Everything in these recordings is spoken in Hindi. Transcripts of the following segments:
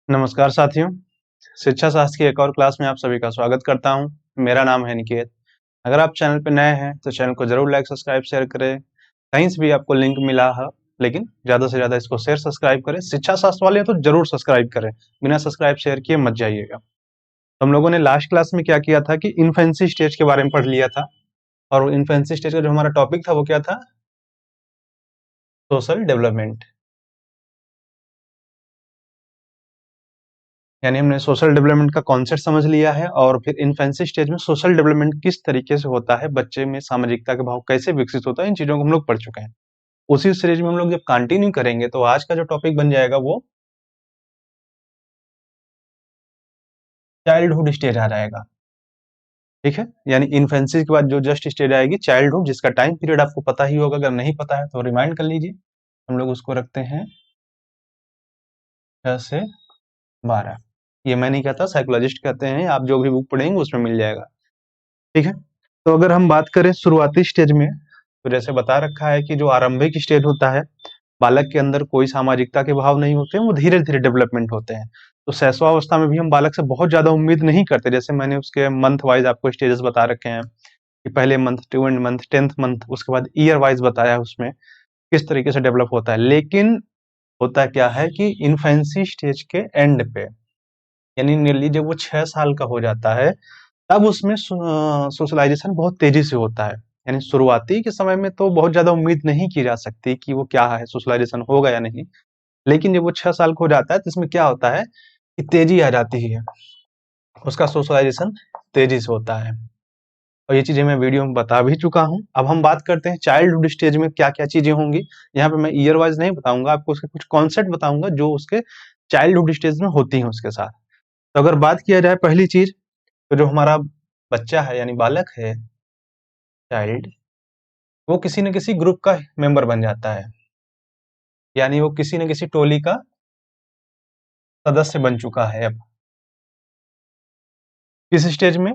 नमस्कार साथियों, शिक्षा शास्त्र की एक और क्लास में आप सभी का स्वागत करता हूं। मेरा नाम है निकेत। अगर आप चैनल पर नए हैं तो चैनल को जरूर लाइक सब्सक्राइब शेयर करें। कहीं से भी आपको लिंक मिला है, लेकिन ज़्यादा से ज़्यादा इसको शेयर सब्सक्राइब करें। शिक्षा शास्त्र वाले हैं तो जरूर सब्सक्राइब करें, बिना सब्सक्राइब शेयर किए मत जाइएगा। तो हम लोगों ने लास्ट क्लास में क्या किया था कि इन्फेंसी स्टेज के बारे में पढ़ लिया था, और इन्फेंसी स्टेज का जो हमारा टॉपिक था वो क्या था? Social development. यानी हमने सोशल डेवलपमेंट का कॉन्सेप्ट समझ लिया है, और फिर इन्फेंसी स्टेज में सोशल डेवलपमेंट किस तरीके से होता है, बच्चे में सामाजिकता का भाव कैसे विकसित होता है, इन चीजों को हम लोग पढ़ चुके हैं। उसी सीरीज में हम लोग जब कंटिन्यू करेंगे तो आज का जो टॉपिक बन जाएगा वो चाइल्डहुड स्टेज आ जाएगा। ठीक है, यानी इन्फेंसी के बाद जो जस्ट स्टेज आएगी चाइल्डहुड, जिसका टाइम पीरियड आपको पता ही होगा। अगर नहीं पता है तो रिमाइंड कर लीजिए। हम लोग उसको रखते हैं 6 से 12। ये मैं नहीं कहता, साइकोलॉजिस्ट कहते हैं। आप जो भी बुक पढ़ेंगे उसमें मिल जाएगा। ठीक है, तो अगर हम बात करें शुरुआती स्टेज में, तो जैसे बता रखा है कि जो आरंभिक स्टेज होता है, बालक के अंदर कोई सामाजिकता के भाव नहीं होते हैं, वो धीरे धीरे डेवलपमेंट होते हैं। तो शैशवावस्था में भी हम बालक से बहुत ज्यादा उम्मीद नहीं करते। जैसे मैंने उसके मंथ वाइज आपको स्टेजेस बता रखे हैं कि पहले मंथ, 2 मंथ, 10th मंथ, उसके बाद ईयर वाइज बताया है उसमें किस तरीके से डेवलप होता है। लेकिन होता क्या है कि इन्फेंसी स्टेज के एंड पे, यानी नियरली जब वो 6 साल का हो जाता है, तब उसमें सोशलाइजेशन बहुत तेजी से होता है। यानी शुरुआती के समय में तो बहुत ज्यादा उम्मीद नहीं की जा सकती कि वो क्या है, सोशलाइजेशन होगा या नहीं। लेकिन जब वो 6 साल का हो जाता है तो इसमें क्या होता है कि तेजी आ जाती है, उसका सोशलाइजेशन तेजी से होता है। और ये चीजें मैं वीडियो में बता भी चुका हूँ। अब हम बात करते हैं चाइल्डहुड स्टेज में क्या क्या चीजें होंगी। यहाँ पे मैं ईयर वाइज नहीं बताऊंगा आपको, उसके कुछ कॉन्सेप्ट बताऊंगा जो उसके चाइल्डहुड स्टेज में होती हैं उसके साथ। तो अगर बात किया जाए पहली चीज, तो जो हमारा बच्चा है यानी बालक है, चाइल्ड, वो किसी न किसी ग्रुप का मेंबर बन जाता है। यानी वो किसी न किसी टोली का सदस्य बन चुका है। अब किस स्टेज में?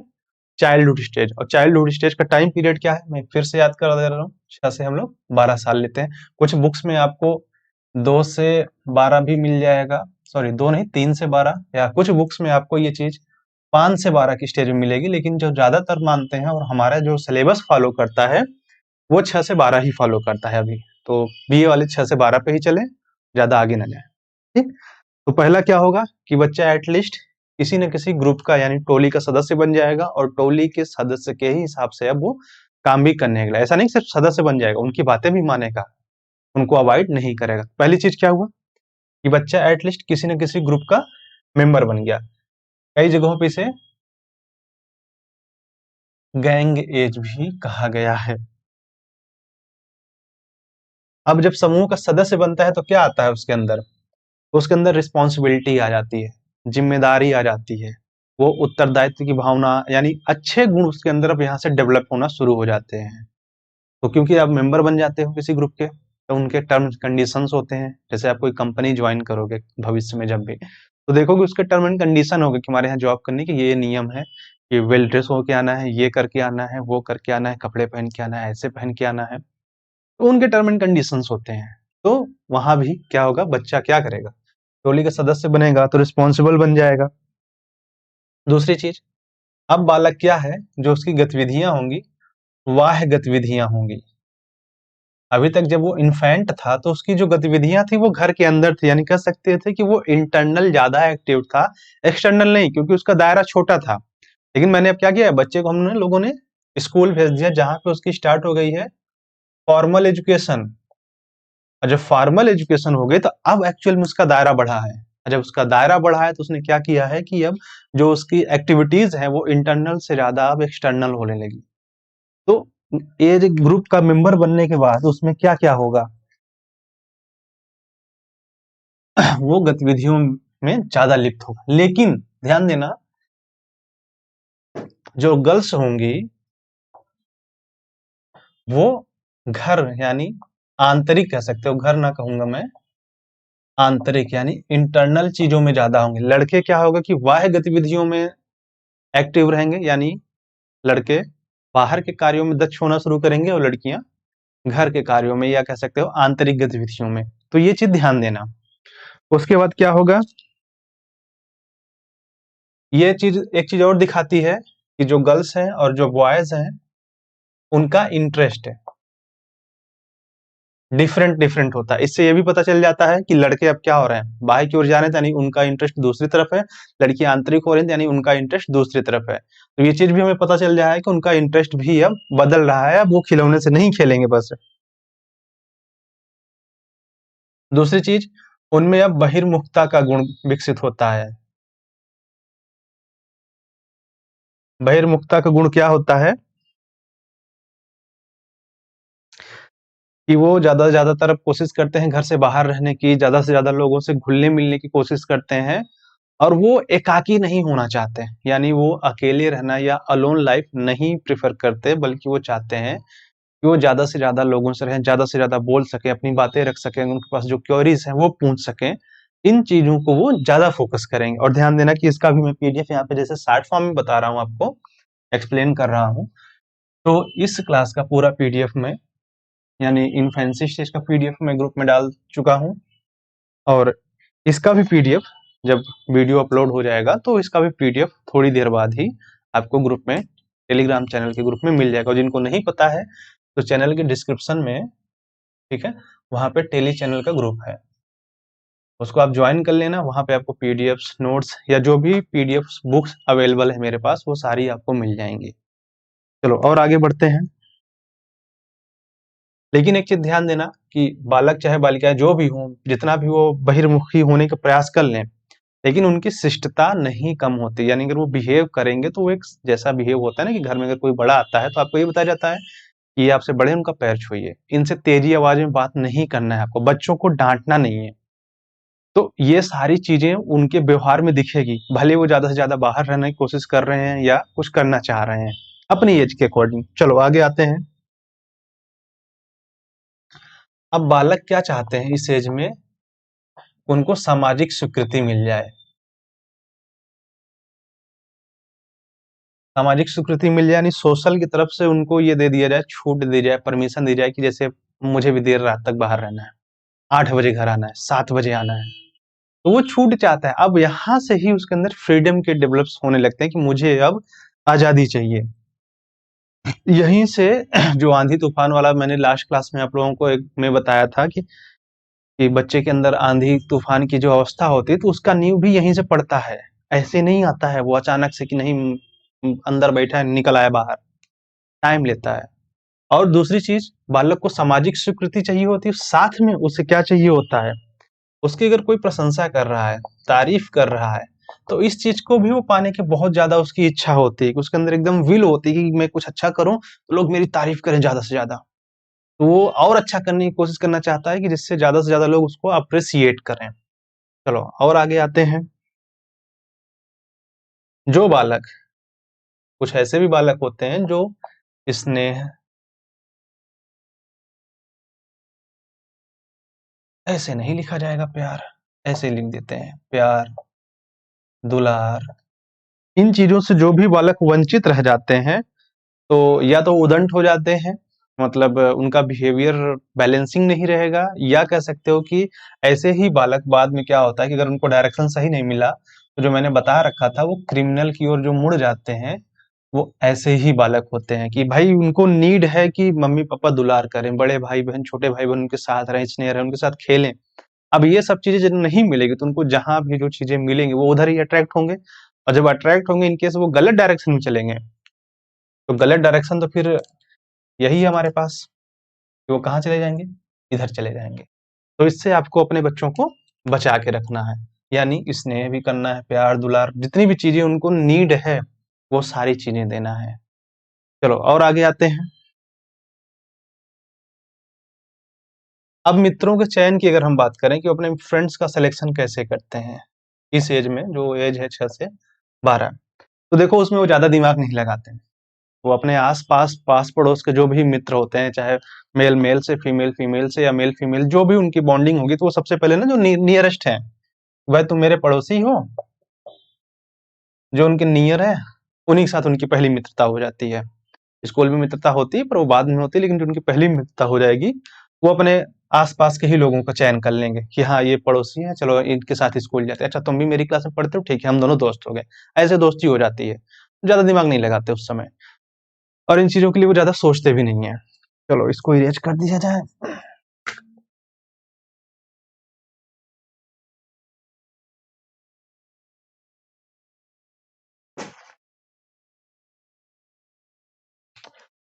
Childhood stage. और चाइल्डहुड स्टेज का टाइम पीरियड क्या है, मैं फिर से याद करा दे रहा हूँ। 6 से हम लोग 12 साल लेते हैं। कुछ बुक्स में आपको 2 से 12 भी मिल जाएगा, सॉरी 2 नहीं, 3 से 12, या कुछ बुक्स में आपको ये चीज 5 से 12 की स्टेज में मिलेगी। लेकिन जो ज्यादातर मानते हैं और हमारा जो सिलेबस फॉलो करता है वो 6 से 12 ही फॉलो करता है अभी। तो बीए वाले 6 से 12 पे ही चले, ज्यादा आगे ना जाए। ठीक, तो पहला क्या होगा कि बच्चा एटलीस्ट किसी न किसी ग्रुप का यानी टोली का सदस्य बन जाएगा, और टोली के सदस्य के ही हिसाब से अब वो काम भी करने लगा। ऐसा नहीं सिर्फ सदस्य बन जाएगा, उनकी बातें भी मानेगा, उनको अवॉइड नहीं करेगा। पहली चीज क्या हुआ कि बच्चा एटलीस्ट किसी न किसी ग्रुप का मेंबर बन गया। कई जगहों पे इसे गैंग एज भी कहा गया है। अब जब समूह का सदस्य बनता है तो क्या आता है उसके अंदर? उसके अंदर रिस्पॉन्सिबिलिटी आ जाती है, जिम्मेदारी आ जाती है, वो उत्तरदायित्व की भावना, यानी अच्छे गुण उसके अंदर अब यहाँ से डेवलप होना शुरू हो जाते हैं। तो क्योंकि आप मेंबर बन जाते हो किसी ग्रुप के, तो उनके टर्म्स कंडीशंस होते हैं। जैसे आप कोई कंपनी ज्वाइन करोगे भविष्य में जब भी, तो देखोगे उसके टर्म एंड कंडीशन होगा कि हमारे यहाँ जॉब करने के ये नियम है कि वेल ड्रेस होके आना है, ये करके आना है, वो करके आना है, कपड़े पहन के आना है, ऐसे पहन के आना है। तो उनके टर्म एंड कंडीशंस होते हैं। तो वहां भी क्या होगा, बच्चा क्या करेगा, टोली का सदस्य बनेगा तो रिस्पॉन्सिबल बन जाएगा। दूसरी चीज, अब बालक क्या है, जो उसकी गतिविधियां होंगी वाह गतिविधियां होंगी। अभी तक जब वो इन्फेंट था तो उसकी जो गतिविधियां थी वो घर के अंदर थी, यानी कह सकते थे कि वो इंटरनल ज्यादा एक्टिव था, एक्सटर्नल नहीं, क्योंकि उसका दायरा छोटा था। लेकिन मैंने अब क्या किया है, बच्चे को हमने लोगों ने स्कूल भेज दिया जहां पे उसकी स्टार्ट हो गई है फॉर्मल एजुकेशन। और जब फॉर्मल एजुकेशन हो गई तो अब एक्चुअल में उसका दायरा बढ़ा है। और जब उसका दायरा बढ़ा है तो उसने क्या किया है कि अब जो उसकी एक्टिविटीज है वो इंटरनल से ज्यादा अब एक्सटर्नल होने लगी। तो एज ग्रुप का मेंबर बनने के बाद उसमें क्या क्या होगा, वो गतिविधियों में ज्यादा लिप्त होगा। लेकिन ध्यान देना, जो गर्ल्स होंगी वो घर यानी आंतरिक कह सकते हो, घर ना कहूंगा मैं, आंतरिक यानी इंटरनल चीजों में ज्यादा होंगे। लड़के क्या होगा कि बाह्य गतिविधियों में एक्टिव रहेंगे, यानी लड़के बाहर के कार्यों में दक्ष होना शुरू करेंगे, और लड़कियां घर के कार्यों में, या कह सकते हो आंतरिक गतिविधियों में। तो ये चीज ध्यान देना। उसके बाद क्या होगा ये चीज एक चीज और दिखाती है कि जो गर्ल्स हैं और जो बॉयज हैं उनका इंटरेस्ट है डिफरेंट डिफरेंट होता है। इससे ये भी पता चल जाता है कि लड़के अब क्या हो रहे हैं, बाहर की ओर जा रहे हैं यानी उनका इंटरेस्ट दूसरी तरफ है, लड़की आंतरिक हो रही है यानी उनका इंटरेस्ट दूसरी तरफ है। तो ये चीज भी हमें पता चल रहा है कि उनका इंटरेस्ट भी अब बदल रहा है, अब वो खिलौने से नहीं खेलेंगे बस। दूसरी चीज, उनमें अब बहिर्मुखता का गुण विकसित होता है। बहिर्मुखता का गुण क्या होता है कि वो ज्यादातर अब कोशिश करते हैं घर से बाहर रहने की, ज्यादा से ज्यादा लोगों से घुलने मिलने की कोशिश करते हैं, और वो एकाकी नहीं होना चाहते हैं, यानी वो अकेले रहना या अलोन लाइफ नहीं प्रेफर करते, बल्कि वो चाहते हैं कि वो ज्यादा से ज्यादा लोगों से रहें, ज्यादा से ज्यादा बोल सके, अपनी बातें रख सकें, उनके पास जो क्वेरीज हैं वो पूछ सकें। इन चीजों को वो ज्यादा फोकस करेंगे। और ध्यान देना कि इसका भी मैं पीडीएफ यहाँ पे जैसे शॉर्ट फॉर्म में बता रहा हूँ, आपको एक्सप्लेन कर रहा हूँ। तो इस क्लास का पूरा पीडीएफ में, यानी इन्फेंसी स्टेज का पीडीएफ मैं ग्रुप में डाल चुका हूँ, और इसका भी पीडीएफ जब वीडियो अपलोड हो जाएगा तो इसका भी पीडीएफ थोड़ी देर बाद ही आपको ग्रुप में, टेलीग्राम चैनल के ग्रुप में मिल जाएगा। और जिनको नहीं पता है तो चैनल के डिस्क्रिप्शन में, ठीक है, वहां पे टेली चैनल का ग्रुप है, उसको आप ज्वाइन कर लेना। वहां पे आपको पीडीएफ्स, नोट्स या जो भी पीडीएफ्स बुक्स अवेलेबल है मेरे पास, वो सारी आपको मिल जाएंगी। चलो और आगे बढ़ते हैं। लेकिन एक चीज ध्यान देना कि बालक चाहे बालिकाएं जो भी हों, जितना भी वो बहिर्मुखी होने का प्रयास कर लें, लेकिन उनकी शिष्टता नहीं कम होती। यानी अगर वो बिहेव करेंगे तो वो एक जैसा बिहेव होता है ना, कि घर में अगर कोई बड़ा आता है तो आपको ये बताया जाता है कि ये आपसे बड़े हैं, उनका पैर छूइए, इनसे तेजी आवाज में बात नहीं करना है, आपको बच्चों को डांटना नहीं है। तो ये सारी चीजें उनके व्यवहार में दिखेगी, भले वो ज्यादा से ज्यादा बाहर रहने की कोशिश कर रहे हैं या कुछ करना चाह रहे हैं अपनी एज के अकॉर्डिंग। चलो आगे आते हैं। अब बालक क्या चाहते हैं इस एज में, उनको सामाजिक स्वीकृति मिल जाए। सामाजिक स्वीकृति मिल जाए यानी सोशल की तरफ से उनको ये दे दिया जाए, छूट दी जाए, परमिशन दी जाए कि जैसे मुझे भी देर रात तक बाहर रहना है, 8 बजे घर आना है, 7 बजे आना है, तो वो छूट चाहता है। अब यहाँ से ही उसके अंदर फ्रीडम के डेवलप्स होने लगते हैं कि मुझे अब आजादी चाहिए। यहीं से जो आंधी तूफान वाला मैंने लास्ट क्लास में आप लोगों को एक में बताया था कि बच्चे के अंदर आंधी तूफान की जो अवस्था होती है तो उसका नींव भी यहीं से पड़ता है। ऐसे नहीं आता है वो अचानक से कि नहीं, अंदर बैठा है निकल आया बाहर, टाइम लेता है। और दूसरी चीज, बालक को सामाजिक स्वीकृति चाहिए होती है, साथ में उसे क्या चाहिए होता है, उसकी अगर कोई प्रशंसा कर रहा है, तारीफ कर रहा है, तो इस चीज को भी वो पाने की बहुत ज्यादा उसकी इच्छा होती है, कि उसके अंदर एकदम विल होती है कि मैं कुछ अच्छा करूं तो लोग मेरी तारीफ करें ज्यादा से ज्यादा। तो वो और अच्छा करने की कोशिश करना चाहता है कि जिससे ज्यादा से ज्यादा लोग उसको अप्रिसिएट करें। चलो और आगे आते हैं। जो बालक, कुछ ऐसे भी बालक होते हैं जो स्नेह, ऐसे नहीं लिखा जाएगा प्यार, ऐसे लिख देते हैं प्यार, दुलार, इन चीजों से जो भी बालक वंचित रह जाते हैं तो या तो उदंड हो जाते हैं, मतलब उनका बिहेवियर बैलेंसिंग नहीं रहेगा, या कह सकते हो कि ऐसे ही बालक बाद में क्या होता है कि अगर उनको डायरेक्शन सही नहीं मिला तो जो मैंने बता रखा था वो क्रिमिनल की ओर जो मुड़ जाते हैं, वो ऐसे ही बालक होते हैं कि भाई उनको नीड है कि मम्मी पापा दुलार करें, बड़े भाई बहन छोटे भाई बहन उनके साथ रहें, स्नेह रहें, उनके साथ खेलें। अब ये सब चीजें जब नहीं मिलेगी तो उनको जहां भी जो चीजें मिलेंगी वो उधर ही अट्रैक्ट होंगे, और जब अट्रैक्ट होंगे इनकेस वो गलत डायरेक्शन में चलेंगे, तो गलत डायरेक्शन तो फिर यही है हमारे पास कि वो कहाँ चले जाएंगे, इधर चले जाएंगे। तो इससे आपको अपने बच्चों को बचा के रखना है, यानी स्नेह भी करना है, प्यार दुलार जितनी भी चीजें उनको नीड है वो सारी चीजें देना है। चलो और आगे आते हैं। अब मित्रों के चयन की अगर हम बात करें कि वो अपने फ्रेंड्स का सिलेक्शन कैसे करते हैं इस एज में, जो एज है 6 से 12, तो देखो उसमें वो ज्यादा दिमाग नहीं लगाते हैं। वो अपने आस-पास, पास पड़ोस के जो भी मित्र होते हैं, चाहे मेल मेल से, फीमेल फीमेल से, या मेल फीमेल जो भी उनकी बॉन्डिंग होगी, तो वो सबसे पहले ना जो नियरेस्ट है, भाई तुम मेरे पड़ोसी हो, जो उनके नियर है, उन्हीं के साथ उनकी पहली मित्रता हो जाती है। स्कूल में मित्रता होती है पर वो बाद में होती है, लेकिन जो उनकी पहली मित्रता हो जाएगी वो अपने आस-पास के ही लोगों का चयन कर लेंगे कि हाँ, ये पड़ोसी हैं, चलो इनके साथ स्कूल जाते हैं। अच्छा तुम भी मेरी क्लास में पढ़ते हो? ठीक है, हम दोनों दोस्त हो गए। ऐसे दोस्ती हो जाती है। ज़्यादा दिमाग नहीं लगाते उस समय और इन चीज़ों के लिए वो ज़्यादा सोचते भी नहीं हैं। चलो इसको इरेज़ कर दिया जाए।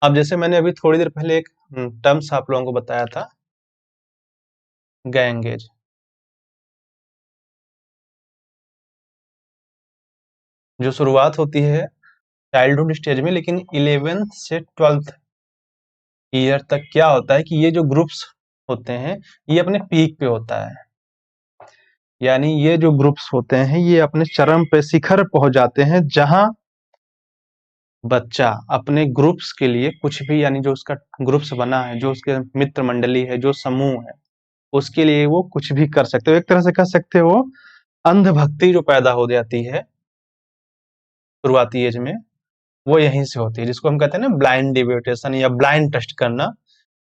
अब जैसे मैंने अभी थोड़ी देर पहले एक टर्म्स आप लोगों को बताया था, गैंगेज। जो शुरुआत होती है चाइल्डहुड स्टेज में, लेकिन 11th से 12th ईयर तक क्या होता है कि ये जो ग्रुप्स होते हैं, ये अपने पीक पे होता है। यानी ये जो ग्रुप्स होते हैं, ये अपने चरम पे शिखर पहुंच जाते हैं, जहां बच्चा अपने ग्रुप्स के लिए कुछ भी, यानी जो उसका ग्रुप्स बना है, जो उसके मित्र मंडली है, जो समूह है, उसके लिए वो कुछ भी कर सकते हो। एक तरह से कह सकते हो अंधभक्ति जो पैदा हो जाती है शुरुआती एज में, वो यहीं से होती है, जिसको हम कहते हैं ना ब्लाइंड डिवोटेशन या ब्लाइंड ट्रस्ट करना।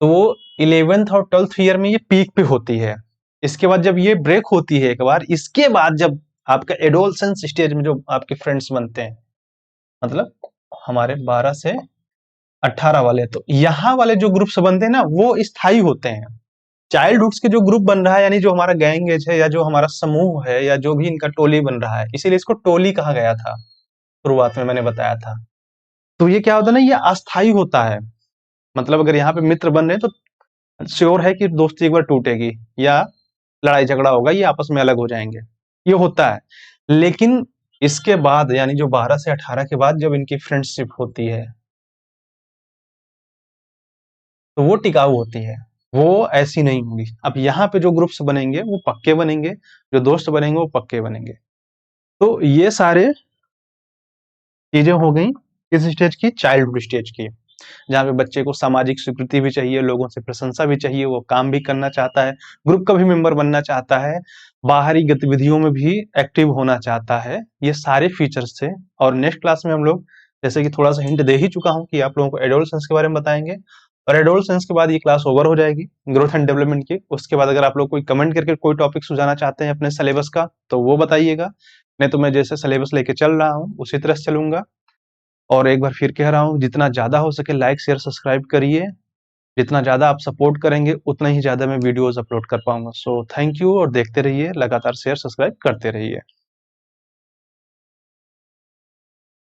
तो वो 11th और 12th ईयर में ये पीक पे होती है। इसके बाद जब ये ब्रेक होती है एक बार, इसके बाद जब आपका एडोलसेंस स्टेज में जो आपके फ्रेंड्स बनते हैं, मतलब हमारे 12 से 18 वाले, तो यहाँ वाले जो ग्रुप्स बनते हैं ना, वो स्थायी होते हैं। चाइल्डहुड के जो ग्रुप बन रहा है, यानी जो हमारा गैंग एज है या जो हमारा समूह है या जो भी इनका टोली बन रहा है, इसीलिए इसको टोली कहा गया था, शुरुआत में मैंने बताया था। तो ये क्या होता है ना, ये अस्थाई होता है। मतलब अगर यहाँ पे मित्र बन रहे हैं तो श्योर है कि दोस्ती एक बार टूटेगी या लड़ाई झगड़ा होगा, ये आपस में अलग हो जाएंगे, ये होता है। लेकिन इसके बाद यानी जो 12 से 18 के बाद जब इनकी फ्रेंडशिप होती है, तो वो टिकाऊ होती है, वो ऐसी नहीं होगी। अब यहाँ पे जो ग्रुप्स बनेंगे वो पक्के बनेंगे, जो दोस्त बनेंगे वो पक्के बनेंगे। तो ये सारे चीजें हो गई किस स्टेज की? चाइल्डहुड स्टेज की, जहाँ पे बच्चे को सामाजिक स्वीकृति भी चाहिए, लोगों से प्रशंसा भी चाहिए, वो काम भी करना चाहता है, ग्रुप का भी मेंबर बनना चाहता है, बाहरी गतिविधियों में भी एक्टिव होना चाहता है। ये सारे फीचर्स थे। और नेक्स्ट क्लास में हम लोग, जैसे कि थोड़ा सा हिंट दे ही चुका हूँ कि आप लोगों को एडोलसेंस के बारे में बताएंगे, और एडोलसेंस के बाद ये क्लास ओवर हो जाएगी ग्रोथ एंड डेवलपमेंट की। उसके बाद अगर आप लोग कोई कमेंट करके कोई टॉपिक सुझाना चाहते हैं अपने सिलेबस का, तो वो बताइएगा। नहीं तो मैं जैसे सिलेबस लेके चल रहा हूँ उसी तरह से चलूंगा। और एक बार फिर कह रहा हूँ, जितना ज़्यादा हो सके लाइक शेयर सब्सक्राइब करिए। जितना ज़्यादा आप सपोर्ट करेंगे उतना ही ज़्यादा मैं वीडियोज़ अपलोड कर पाऊँगा। सो थैंक यू, और देखते रहिए, लगातार शेयर सब्सक्राइब करते रहिए।